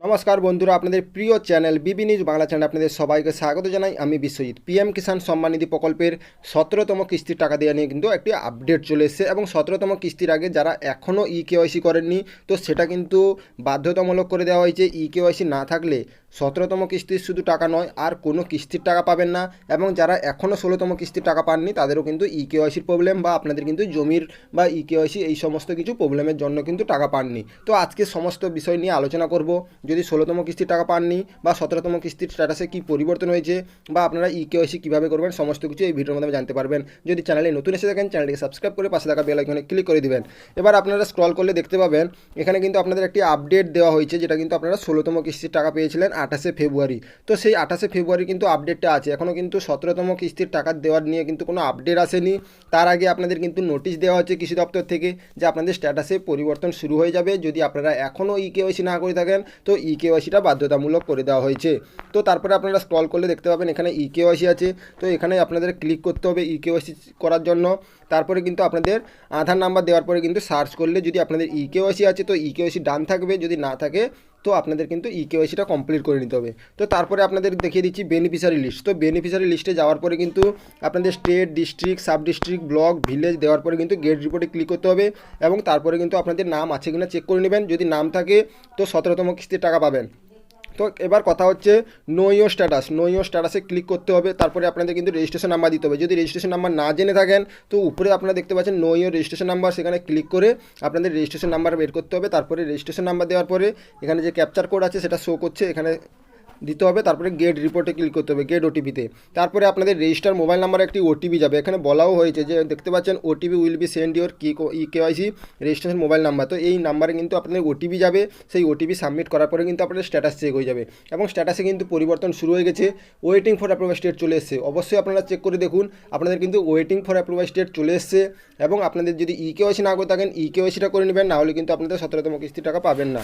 নমস্কার বন্ধুরা, আপনাদের প্রিয় চ্যানেল বিবি নিউজ বাংলা চ্যানেলে আপনাদের সবাইকে স্বাগত জানাই। আমি বিশ্বজিৎ। পিএম কিষাণ সম্মান নিধি প্রকল্পের 17তম কিস্তির টাকা দেওয়া নিয়ে কিন্তু একটি আপডেট চলে এসেছে এবং 17তম কিস্তির আগে যারা এখনও ইকেওয়াইসি করেননি তো সেটা কিন্তু বাধ্যতামূলক করে দেওয়া হয়েছে। ইকেওয়াইসি না থাকলে 17তম কিস্তির শুধু টাকা নয় আর কোনো কিস্তির টাকা পাবেন না, এবং যারা এখনও 16তম কিস্তির টাকা পাননি তাদেরও কিন্তু ইকেওয়াইসির প্রবলেম বা আপনাদের কিন্তু জমির বা ইকেওয়াইসি এই সমস্ত কিছু প্রবলেমের জন্য কিন্তু টাকা পাননি। তো আজকে সমস্ত বিষয় নিয়ে আলোচনা করব। যদি 16তম কিস্তির টাকা পাননি বা 17তম কিস্তির স্ট্যাটাসে কী পরিবর্তন হয়েছে বা আপনারা ইকেওয়াইসি কীভাবে করবেন সমস্ত কিছু এই ভিডিওর মাধ্যমে জানতে পারবেন। যদি চ্যানেলে নতুন এসে থাকেন চ্যানেলটিকে সাবস্ক্রাইব করে পাশে থাকা বেল আইকনে ক্লিক করে দিবেন। এবার আপনারা স্ক্রল করলে দেখতে পাবেন এখানে কিন্তু আপনাদের একটি আপডেট দেওয়া হয়েছে, যেটা কিন্তু আপনারা 16তম কিস্তির টাকা পেয়েছিলেন 28শে ফেব্রুয়ারি। তো সেই 28শে ফেব্রুয়ারি কিন্তু আপডেটটা আছে, এখনও কিন্তু 17তম কিস্তির টাকা দেওয়ার নিয়ে কিন্তু কোনো আপডেট আসেনি। তার আগে আপনাদের কিন্তু নোটিশ দেওয়া হচ্ছে কৃষি দপ্তর থেকে যে আপনাদের স্ট্যাটাসে পরিবর্তন শুরু হয়ে যাবে। যদি আপনারা এখনও ইকেওয়াইসি না করে থাকেন তো ইকেওয়াইসিটা বাধ্যতামূলক করে দেওয়া হয়েছে। তো তারপরে আপনারা স্ক্রল করলে দেখতে পাবেন এখানে ইকেওয়াইসি আছে। তো এখানে আপনাদের ক্লিক করতে হবে ইকেওয়াইসি করার জন্য। তারপরে কিন্তু আপনাদের আধার নাম্বার দেওয়ার পরে কিন্তু সার্চ করলে যদি আপনাদের ইকেওয়াইসি আছে তো ইকেওয়াইসি ডান থাকবে, যদি না থাকে তো আপনাদের কিন্তু ইকেওয়াইসিটা কমপ্লিট করে নিতে হবে। তো তারপরে আপনাদের দেখিয়ে দিচ্ছি বেনিফিশিয়ারি লিস্ট। তো বেনিফিশিয়ারি লিস্টে যাওয়ার পরে কিন্তু আপনাদের state, district, sub district, block, village দেওয়ার পরে কিন্তু গেট রিপোর্টে ক্লিক করতে হবে এবং তারপরে কিন্তু আপনাদের নাম আছে কিনা চেক করে নেবেন। যদি নাম থাকে তো 17তম কিস্তির টাকা পাবেন। তো এবার কথা হচ্ছে know your status. Know your স্ট্যাটাসে ক্লিক করতে হবে, তারপরে আপনাদের কিন্তু রেজিস্ট্রেশন নাম্বার দিতে হবে। যদি রেজিস্ট্রেশন নাম্বার না জেনে থাকেন তো উপরে আপনারা দেখতে পাচ্ছেন নো ইওর রেজিস্ট্রেশন নাম্বার, সেখানে ক্লিক করে আপনাদের রেজিস্ট্রেশন নাম্বার বের করতে হবে। তারপরে রেজিস্ট্রেশন নাম্বার দেওয়ার পরে এখানে যে ক্যাপচার কোড আছে সেটা শো করছে, এখানে দিতে হবে। তারপরে গেট রিপোর্টে ক্লিক করতে হবে, গেট ওটিপিতে। তারপরে আপনাদের রেজিস্টার মোবাইল নাম্বারে একটি ওটিপি যাবে। এখানে বলাও হয়েছে যে দেখতে পাচ্ছেন OTP will be send your eKYC registration mobile number. তো এই নাম্বারে কিন্তু আপনাদের ওটিপি যাবে, সেই ওটিপি সাবমিট করার পরে কিন্তু আপনাদের স্ট্যাটাস চেক হয়ে যাবে এবং স্ট্যাটাসে কিন্তু পরিবর্তন শুরু হয়ে গেছে। ওয়েটিং ফর অ্যাপ্রুভাল স্টেট চলে এসেছে। অবশ্যই আপনারা চেক করে দেখুন আপনাদের কিন্তু ওয়েটিং ফর অ্যাপ্রুভাল স্টেট চলে এসেছে এবং আপনাদের যদি ইকেওয়াইসি না করে থাকেন ইকেওয়াইসিটা করে নেবেন, না হলে কিন্তু আপনাদের 17তম কিস্তির টাকা পাবেন না।